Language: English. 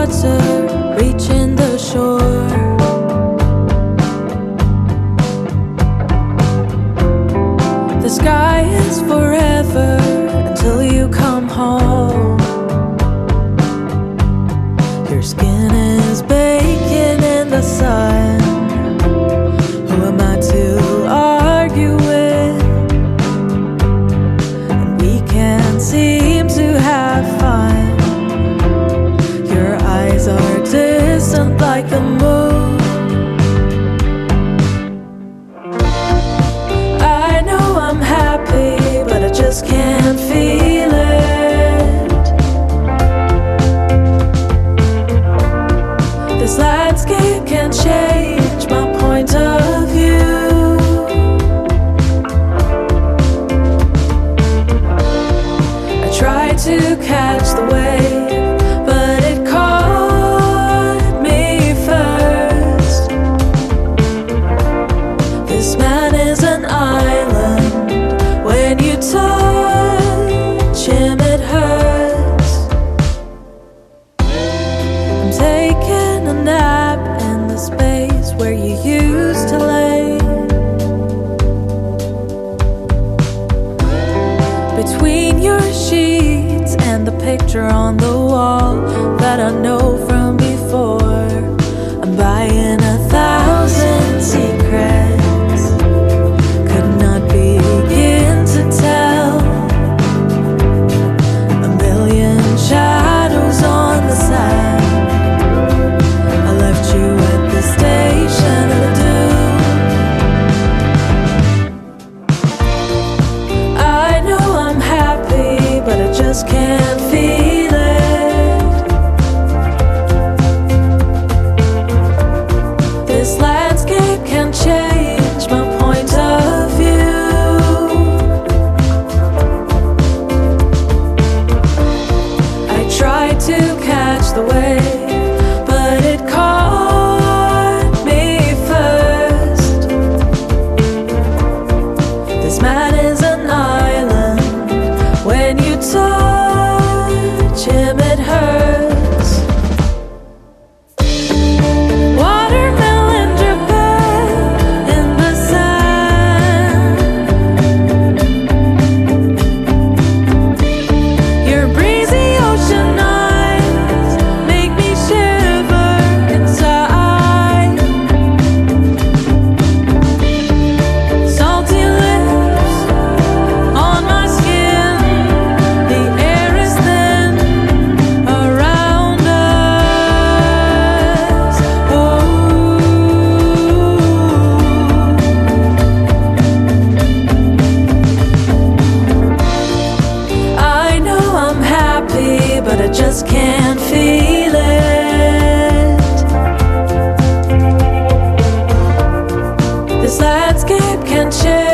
water reaching the shore. The sky is forever until you come home. Your skin is baking in the sun. Who am I to argue with? And we can't seem to have fun. Your eyes are distant like the moon. I know I'm happy, but I just can't feel it. This landscape can change my point of view. I tried to catch the wave, but it caught me first. This man is an island. When you touch him, it hurts. I'm taking a nap in the space where you used to lay. Between your sheets and the picture on the wall that I know from before, I'm buying 1,000 secrets. Could not begin to tell. A million shadows on the sand. I left you at the station of doom. I know I'm happy, but I just can't feel it. This landscape can change my point of view. I tried to catch the wave, but it caught me first. This man is an island. When you touch him, it hurts. Watermelon dripping in the sand. Your breezy ocean eyes make me shiver inside. Salty lips on my skin. The air is thin around us. Oh, I know I'm happy, but I just can't feel it. This landscape can change